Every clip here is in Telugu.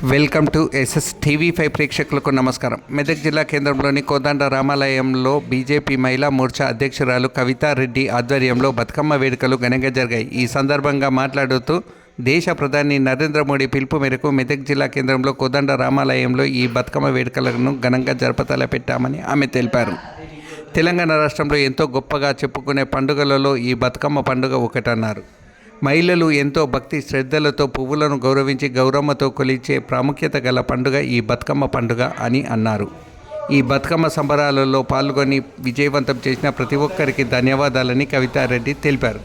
వెల్కమ్ టు ఎస్ఎస్ టీవీ5 ప్రేక్షకులకు నమస్కారం. మెదక్ జిల్లా కేంద్రంలోని కోదండ రామాలయంలో బీజేపీ మహిళా మోర్చా అధ్యక్షురాలు కవితారెడ్డి ఆధ్వర్యంలో బతుకమ్మ వేడుకలు ఘనంగా జరిగాయి. ఈ సందర్భంగా మాట్లాడుతూ దేశ ప్రధాని నరేంద్ర మోడీ పిలుపు మేరకు మెదక్ జిల్లా కేంద్రంలో కోదండ రామాలయంలో ఈ బతుకమ్మ వేడుకలను ఘనంగా జరపతలపెట్టామని ఆమె తెలిపారు. తెలంగాణ రాష్ట్రంలో ఎంతో గొప్పగా చెప్పుకునే పండుగలలో ఈ బతుకమ్మ పండుగ ఒకటన్నారు. మహిళలు ఎంతో భక్తి శ్రద్ధలతో పువ్వులను గౌరవించి గౌరమ్మతో కొలిచే ప్రాముఖ్యత గల పండుగ ఈ బతుకమ్మ పండుగ అని అన్నారు. ఈ బతుకమ్మ సంబరాలలో పాల్గొని విజయవంతం చేసిన ప్రతి ఒక్కరికి ధన్యవాదాలని కవితారెడ్డి తెలిపారు.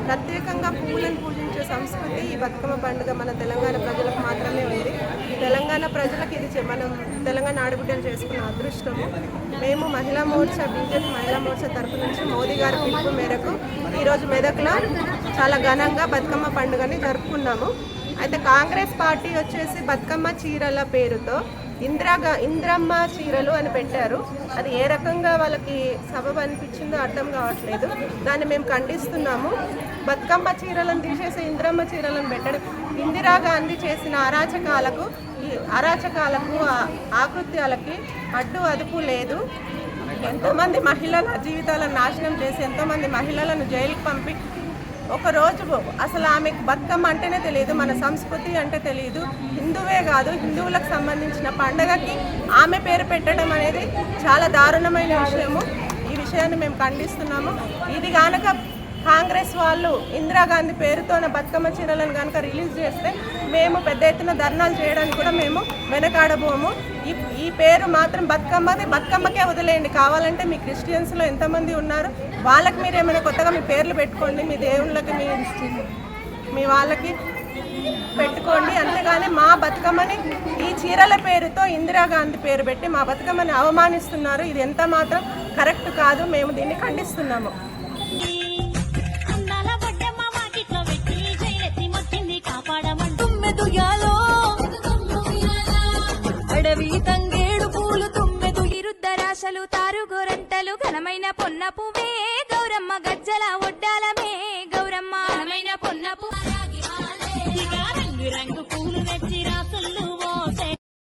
ప్రత్యేకంగా పువ్వులను పూజించే సంస్కృతి ఈ బతుకమ్మ పండుగ మన తెలంగాణ ప్రజలకు మాత్రమే ఉంది. తెలంగాణ ప్రజలకు ఇది మనం తెలంగాణ ఆడబిడ్డలు చేసుకున్న అదృష్టము. మేము బీజేపీ మహిళా మోర్చా తరఫు నుంచి మోదీ గారి పిలుపు మేరకు ఈరోజు మెదక్లో చాలా ఘనంగా బతుకమ్మ పండుగని జరుపుకున్నాము. అయితే కాంగ్రెస్ పార్టీ వచ్చేసి బతుకమ్మ చీరల పేరుతో ఇంద్రమ్మ చీరలు అని పెట్టారు. అది ఏ రకంగా వాళ్ళకి సబబు అనిపించిందో అర్థం కావట్లేదు. దాన్ని మేము ఖండిస్తున్నాము. బతుకమ్మ చీరలను తీసేసి ఇంద్రమ్మ చీరలను పెట్టడం ఇందిరాగాంధీ చేసిన అరాచకాలకు ఆకృత్యాలకి అడ్డు అదుపు లేదు. ఎంతోమంది మహిళల జీవితాలను నాశనం చేసి ఎంతోమంది మహిళలను జైలుకి పంపి ఒకరోజు అసలు ఆమెకు బతుకమ్మ అంటేనే తెలియదు, మన సంస్కృతి అంటే తెలియదు. హిందువే కాదు, హిందువులకు సంబంధించిన పండగకి ఆమె పేరు పెట్టడం అనేది చాలా దారుణమైన విషయము. ఈ విషయాన్ని మేము ఖండిస్తున్నాము. ఇది కనుక కాంగ్రెస్ వాళ్ళు ఇందిరాగాంధీ పేరుతోన బతుకమ్మ చీరలను కనుక రిలీజ్ చేస్తే మేము పెద్ద ఎత్తున ధర్నాలు చేయడానికి కూడా మేము వెనకాడబోము. ఈ పేరు మాత్రం బతుకమ్మకే వదిలేయండి. కావాలంటే మీ క్రిస్టియన్స్లో ఎంతమంది ఉన్నారు వాళ్ళకి మీరు ఏమైనా కొత్తగా మీ పేర్లు పెట్టుకోండి, మీ దేవుళ్ళకి మీ వాళ్ళకి పెట్టుకోండి. అంతేగాని మా బతుకమ్మని ఈ చీరల పేరుతో ఇందిరాగాంధీ పేరు పెట్టి మా బతుకమ్మని అవమానిస్తున్నారు. ఇది ఎంత మాత్రం కరెక్ట్ కాదు. మేము దీన్ని ఖండిస్తున్నాము. అడవి తంగేడు పూలు తుమ్మెదు ఇరుద్దరాశలు తారుగోరంటలు ఘనమైన పొన్న పువ్వే గౌరమ్మ గజ్జల ఒడ్డాలమే గౌరమ్మ ఘనమైన పొన్న పువ్వు రంగు పూలు నచ్చిరా